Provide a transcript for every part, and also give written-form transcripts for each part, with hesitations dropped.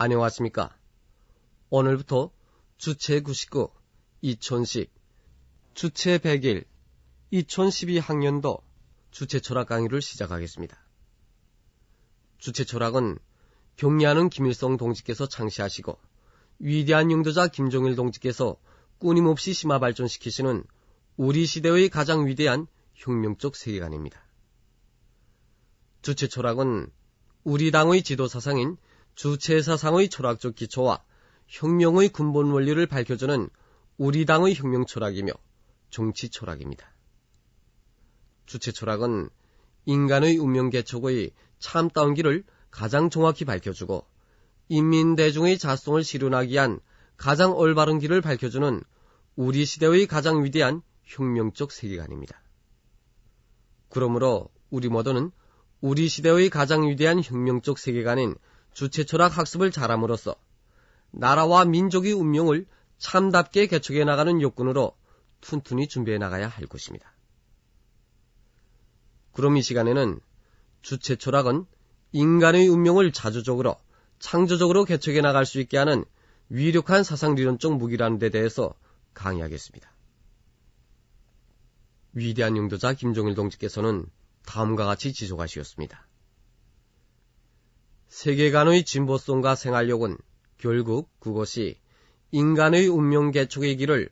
안녕하십니까? 오늘부터 주체 99, 2010, 주체 100일, 2012학년도 주체 철학 강의를 시작하겠습니다. 주체 철학은 경리하는 김일성 동지께서 창시하시고 위대한 영도자 김종일 동지께서 끊임없이 심화 발전시키시는 우리 시대의 가장 위대한 혁명적 세계관입니다. 주체 철학은 우리 당의 지도사상인 주체사상의 철학적 기초와 혁명의 근본 원리를 밝혀주는 우리 당의 혁명 철학이며 정치 철학입니다. 주체 철학은 인간의 운명 개척의 참다운 길을 가장 정확히 밝혀주고 인민대중의 자성을 실현하기 위한 가장 올바른 길을 밝혀주는 우리 시대의 가장 위대한 혁명적 세계관입니다. 그러므로 우리 모두는 우리 시대의 가장 위대한 혁명적 세계관인 주체 철학 학습을 잘함으로써 나라와 민족의 운명을 참답게 개척해 나가는 욕구로 튼튼히 준비해 나가야 할 것입니다. 그럼 이 시간에는 주체 철학은 인간의 운명을 자주적으로 창조적으로 개척해 나갈 수 있게 하는 위력한 사상리론적 무기라는 데 대해서 강의하겠습니다. 위대한 영도자 김종일 동지께서는 다음과 같이 지적하셨습니다. 세계관의 진보성과 생활력은 결국 그것이 인간의 운명 개척의 길을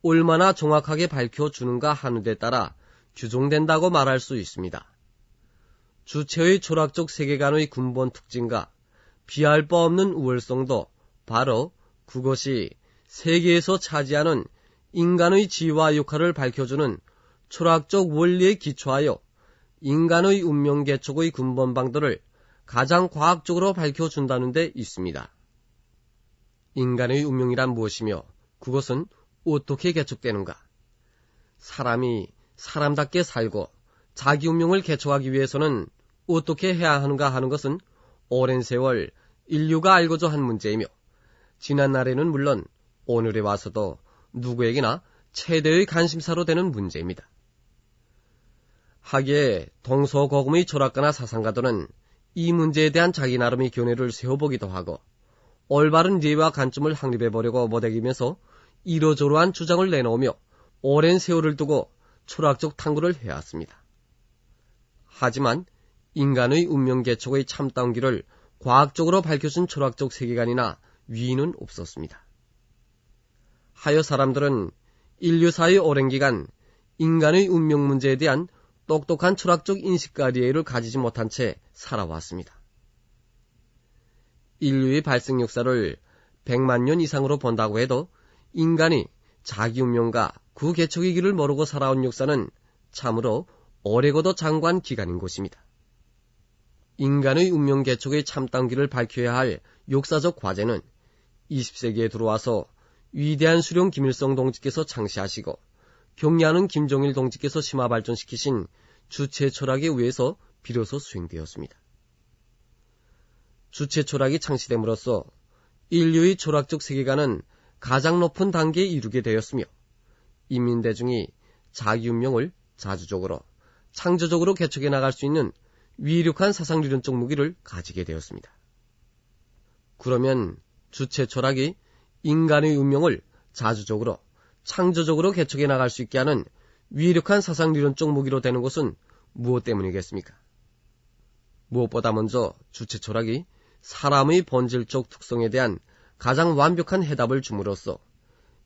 얼마나 정확하게 밝혀주는가 하는 데 따라 규정된다고 말할 수 있습니다. 주체의 철학적 세계관의 근본 특징과 비할 바 없는 우월성도 바로 그것이 세계에서 차지하는 인간의 지위와 역할을 밝혀주는 철학적 원리에 기초하여 인간의 운명 개척의 근본 방도를 가장 과학적으로 밝혀준다는 데 있습니다. 인간의 운명이란 무엇이며 그것은 어떻게 개척되는가? 사람이 사람답게 살고 자기 운명을 개척하기 위해서는 어떻게 해야 하는가 하는 것은 오랜 세월 인류가 알고자 한 문제이며 지난날에는 물론 오늘에 와서도 누구에게나 최대의 관심사로 되는 문제입니다. 하기에 동서고금의 철학가나 사상가들은 이 문제에 대한 자기 나름의 견해를 세워보기도 하고 올바른 이해와 관점을 확립해보려고 모색이면서 이러저러한 주장을 내놓으며 오랜 세월을 두고 철학적 탐구를 해왔습니다. 하지만 인간의 운명 개척의 참다운 길을 과학적으로 밝혀준 철학적 세계관이나 위인은 없었습니다. 하여 사람들은 인류사의 오랜 기간 인간의 운명 문제에 대한 똑똑한 철학적 인식과 이해를 가지지 못한 채 살아왔습니다. 인류의 발생 역사를 100만 년 이상으로 본다고 해도 인간이 자기 운명과 그 개척의 길을 모르고 살아온 역사는 참으로 오래고도 장구한 기간인 것입니다. 인간의 운명 개척의 참다운 길을 밝혀야 할 역사적 과제는 20세기에 들어와서 위대한 수령 김일성 동지께서 창시하시고 경리하는 김종일 동지께서 심화 발전시키신 주체 철학에 의해서 비로소 수행되었습니다. 주체 철학이 창시됨으로써 인류의 철학적 세계관은 가장 높은 단계에 이르게 되었으며 인민대중이 자기 운명을 자주적으로 창조적으로 개척해 나갈 수 있는 위력한 사상리론적 무기를 가지게 되었습니다. 그러면 주체 철학이 인간의 운명을 자주적으로 창조적으로 개척해 나갈 수 있게 하는 위력한 사상리론적 무기로 되는 것은 무엇 때문이겠습니까? 무엇보다 먼저 주체 철학이 사람의 본질적 특성에 대한 가장 완벽한 해답을 줌으로써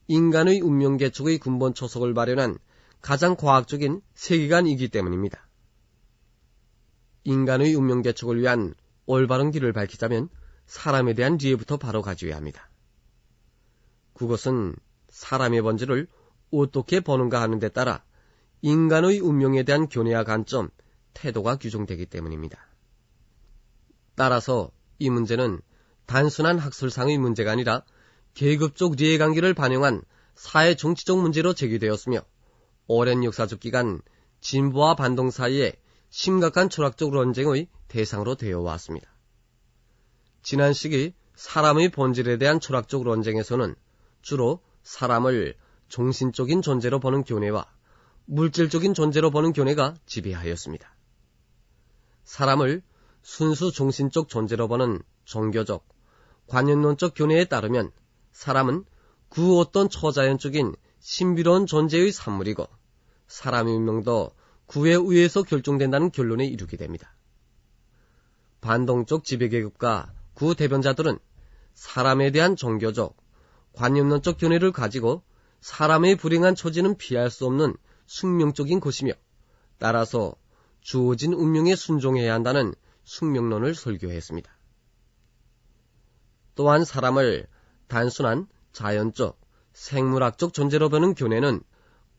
인간의 운명 개척의 근본 초석을 마련한 가장 과학적인 세계관이기 때문입니다. 인간의 운명 개척을 위한 올바른 길을 밝히자면 사람에 대한 지혜부터 바로 가져야 합니다. 그것은 사람의 본질을 어떻게 보는가 하는 데 따라 인간의 운명에 대한 견해와 관점, 태도가 규정되기 때문입니다. 따라서 이 문제는 단순한 학설상의 문제가 아니라 계급적 이해관계를 반영한 사회 정치적 문제로 제기되었으며 오랜 역사적 기간 진보와 반동 사이에 심각한 철학적 논쟁의 대상으로 되어 왔습니다. 지난 시기 사람의 본질에 대한 철학적 논쟁에서는 주로 사람을 정신적인 존재로 보는 견해와 물질적인 존재로 보는 견해가 지배하였습니다. 사람을 순수 정신적 존재로 보는 종교적, 관념론적 교내에 따르면 사람은 그 어떤 초자연적인 신비로운 존재의 산물이고 사람의 운명도 그에 의해서 결정된다는 결론에 이르게 됩니다. 반동적 지배계급과 그 대변자들은 사람에 대한 종교적, 관념론적 견해를 가지고 사람의 불행한 처지는 피할 수 없는 숙명적인 것이며 따라서 주어진 운명에 순종해야 한다는 숙명론을 설교했습니다. 또한 사람을 단순한 자연적, 생물학적 존재로 보는 견해는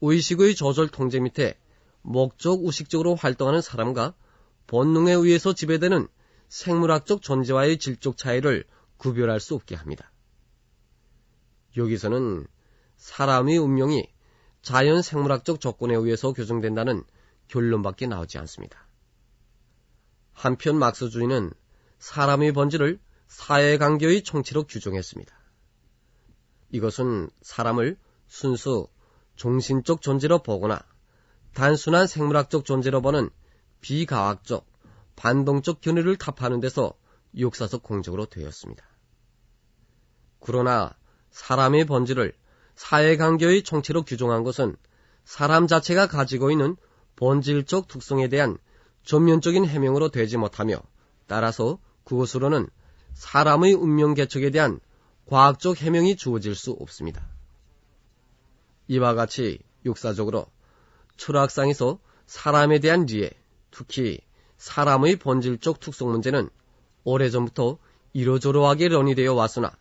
의식의 조절 통제 밑에 목적 의식적으로 활동하는 사람과 본능에 의해서 지배되는 생물학적 존재와의 질적 차이를 구별할 수 없게 합니다. 여기서는 사람의 운명이 자연 생물학적 조건에 의해서 교정된다는 결론밖에 나오지 않습니다. 한편 막스주의는 사람의 본질을 사회관계의 총체로 규정했습니다. 이것은 사람을 순수 종신적 존재로 보거나 단순한 생물학적 존재로 보는 비과학적, 반동적 견해를 타파하는 데서 역사적 공적으로 되었습니다. 그러나 사람의 본질을 사회관계의 총체로 규정한 것은 사람 자체가 가지고 있는 본질적 특성에 대한 전면적인 해명으로 되지 못하며 따라서 그것으로는 사람의 운명 개척에 대한 과학적 해명이 주어질 수 없습니다. 이와 같이 역사적으로 철학상에서 사람에 대한 이해, 특히 사람의 본질적 특성 문제는 오래전부터 이러저러하게 논의되어 왔으나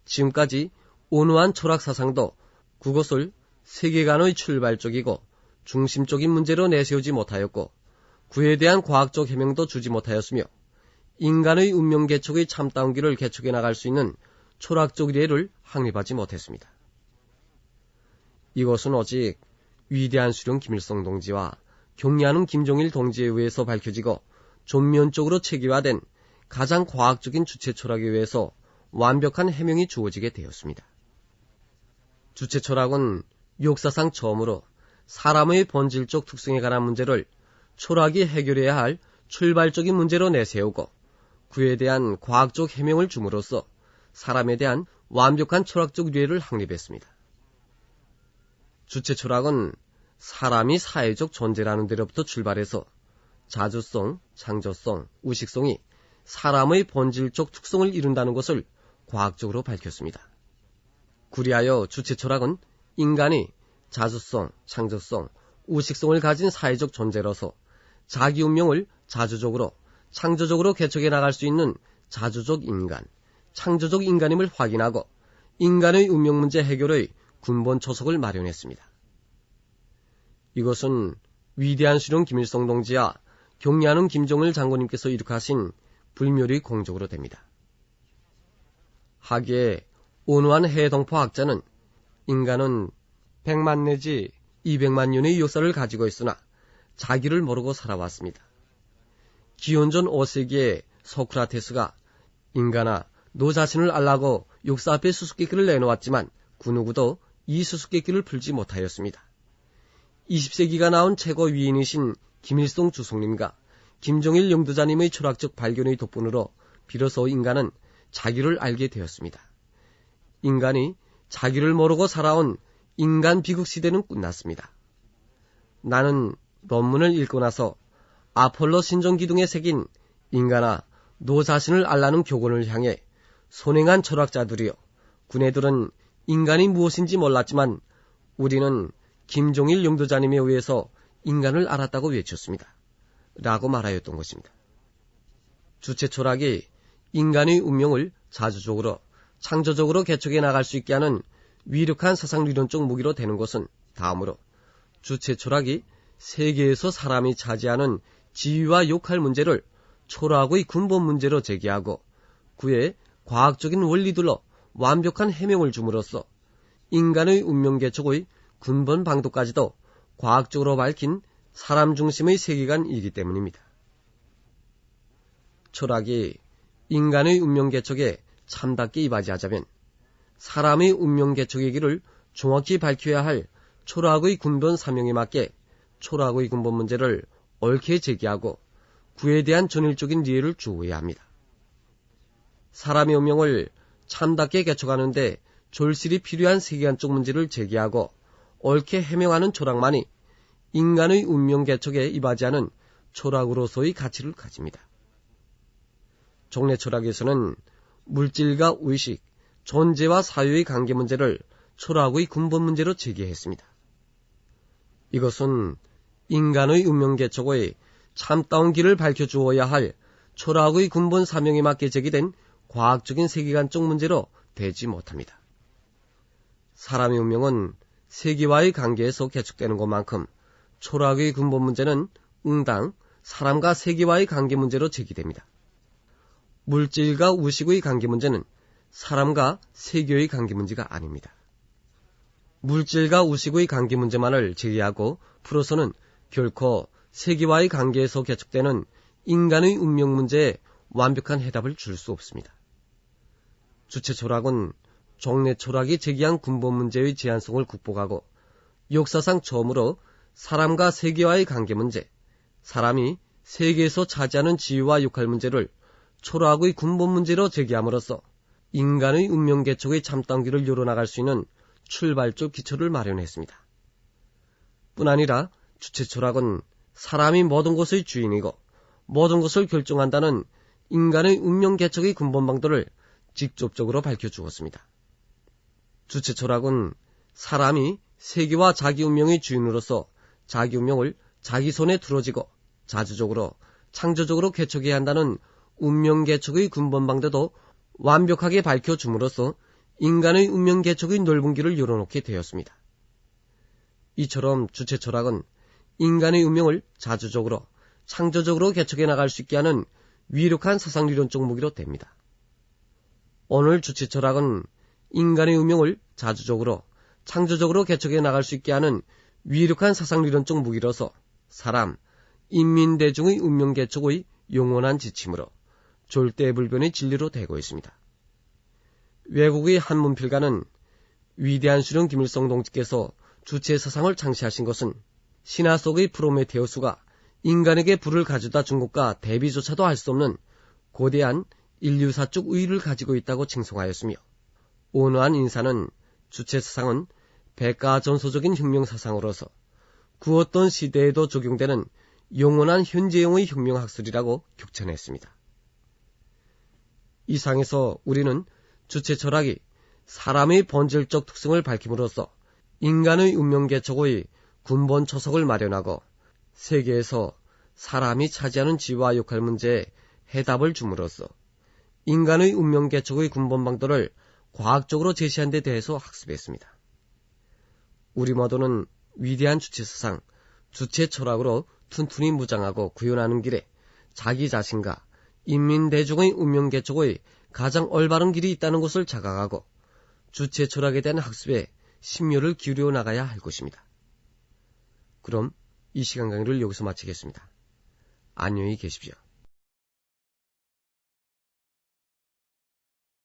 지금까지 온화한 철학 사상도 그것을 세계관의 출발적이고 중심적인 문제로 내세우지 못하였고 그에 대한 과학적 해명도 주지 못하였으며 인간의 운명 개척의 참다운 길을 개척해 나갈 수 있는 철학적 이해를 확립하지 못했습니다. 이것은 오직 위대한 수령 김일성 동지와 경리하는 김종일 동지에 의해서 밝혀지고 전면적으로 체계화된 가장 과학적인 주체 철학에 의해서 완벽한 해명이 주어지게 되었습니다. 주체 철학은 역사상 처음으로 사람의 본질적 특성에 관한 문제를 철학이 해결해야 할 출발적인 문제로 내세우고 그에 대한 과학적 해명을 줌으로써 사람에 대한 완벽한 철학적 이해를 확립했습니다. 주체 철학은 사람이 사회적 존재라는 데로부터 출발해서 자주성, 창조성, 의식성이 사람의 본질적 특성을 이룬다는 것을 과학적으로 밝혔습니다. 그리하여 주체 철학은 인간이 자주성, 창조성, 의식성을 가진 사회적 존재로서 자기 운명을 자주적으로, 창조적으로 개척해 나갈 수 있는 자주적 인간, 창조적 인간임을 확인하고 인간의 운명 문제 해결의 근본 초석을 마련했습니다. 이것은 위대한 수령 김일성 동지와 경리하는 김종일 장군님께서 이룩하신 불멸의 공적으로 됩니다. 하기에 온화한 해동포학자는 인간은 100만 내지 200만 년의 역사를 가지고 있으나 자기를 모르고 살아왔습니다. 기원전 5세기에 소크라테스가 인간아 너 자신을 알라고 역사 앞에 수수께끼를 내놓았지만 그 누구도 이 수수께끼를 풀지 못하였습니다. 20세기가 나온 최고 위인이신 김일성 주석님과 김종일 영도자님의 철학적 발견의 덕분으로 비로소 인간은 자기를 알게 되었습니다. 인간이 자기를 모르고 살아온 인간 비극 시대는 끝났습니다. 나는 논문을 읽고 나서 아폴로 신종 기둥에 새긴 인간아 너 자신을 알라는 교훈을 향해 선행한 철학자들이여 그네들은 인간이 무엇인지 몰랐지만 우리는 김종일 영도자님에 의해서 인간을 알았다고 외쳤습니다. 라고 말하였던 것입니다. 주체 철학이 인간의 운명을 자주적으로 창조적으로 개척해 나갈 수 있게 하는 위력한 사상리론적 무기로 되는 것은 다음으로 주체 철학이 세계에서 사람이 차지하는 지위와 역할 문제를 철학의 근본 문제로 제기하고 그의 과학적인 원리들로 완벽한 해명을 줌으로써 인간의 운명 개척의 근본 방도까지도 과학적으로 밝힌 사람 중심의 세계관이기 때문입니다. 철학이 인간의 운명 개척에 참답게 이바지하자면 사람의 운명 개척의 길을 정확히 밝혀야 할 철학의 근본 사명에 맞게 철학의 근본 문제를 옳게 제기하고 그에 대한 전일적인 이해를 주어야 합니다. 사람의 운명을 참답게 개척하는데 졸실이 필요한 세계관적 문제를 제기하고 옳게 해명하는 철학만이 인간의 운명 개척에 이바지하는 철학으로서의 가치를 가집니다. 종래 철학에서는 물질과 의식, 존재와 사유의 관계 문제를 철학의 근본 문제로 제기했습니다. 이것은 인간의 운명 개척의 참다운 길을 밝혀주어야 할 철학의 근본 사명에 맞게 제기된 과학적인 세계관적 문제로 되지 못합니다. 사람의 운명은 세계와의 관계에서 개척되는 것만큼 철학의 근본 문제는 응당 사람과 세계와의 관계 문제로 제기됩니다. 물질과 의식의 관계 문제는 사람과 세계의 관계 문제가 아닙니다. 물질과 의식의 관계 문제만을 제기하고 풀어서는 결코 세계와의 관계에서 개척되는 인간의 운명 문제에 완벽한 해답을 줄 수 없습니다. 주체 철학은 종래 철학이 제기한 근본 문제의 제한성을 극복하고 역사상 처음으로 사람과 세계와의 관계 문제, 사람이 세계에서 차지하는 지위와 역할 문제를 철학의 근본 문제로 제기함으로써 인간의 운명 개척의 참다운 길을 열어나갈 수 있는 출발적 기초를 마련했습니다. 뿐 아니라 주체 철학은 사람이 모든 것의 주인이고 모든 것을 결정한다는 인간의 운명 개척의 근본 방도를 직접적으로 밝혀주었습니다. 주체 철학은 사람이 세계와 자기 운명의 주인으로서 자기 운명을 자기 손에 두어지고 자주적으로 창조적으로 개척해야 한다는 운명 개척의 근본 방도도 완벽하게 밝혀줌으로써 인간의 운명 개척의 넓은 길을 열어놓게 되었습니다. 이처럼 주체 철학은 인간의 운명을 자주적으로 창조적으로 개척해 나갈 수 있게 하는 위력한 사상리론적 무기로 됩니다. 오늘 주체 철학은 인간의 운명을 자주적으로 창조적으로 개척해 나갈 수 있게 하는 위력한 사상리론적 무기로서 사람, 인민대중의 운명 개척의 영원한 지침으로 절대불변의 진리로 되고 있습니다. 외국의 한 문필가는 위대한 수령 김일성 동지께서 주체 사상을 창시하신 것은 신화 속의 프로메테우스가 인간에게 불을 가져다 준 것과 대비조차도 할 수 없는 거대한 인류사적 의의를 가지고 있다고 칭송하였으며 온화한 인사는 주체 사상은 백가전소적인 혁명사상으로서 그 어떤 시대에도 적용되는 영원한 현재형의 혁명학설이라고 격찬했습니다. 이상에서 우리는 주체 철학이 사람의 본질적 특성을 밝힘으로써 인간의 운명 개척의 근본 초석을 마련하고 세계에서 사람이 차지하는 지위와 역할 문제에 해답을 줌으로써 인간의 운명 개척의 근본 방도를 과학적으로 제시한 데 대해서 학습했습니다. 우리 모두는 위대한 주체 사상, 주체 철학으로 튼튼히 무장하고 구현하는 길에 자기 자신과 인민대중의 운명 개척의 가장 올바른 길이 있다는 것을 자각하고 주체 철학에 대한 학습에 심려를 기울여 나가야 할 것입니다. 그럼 이 시간 강의를 여기서 마치겠습니다. 안녕히 계십시오.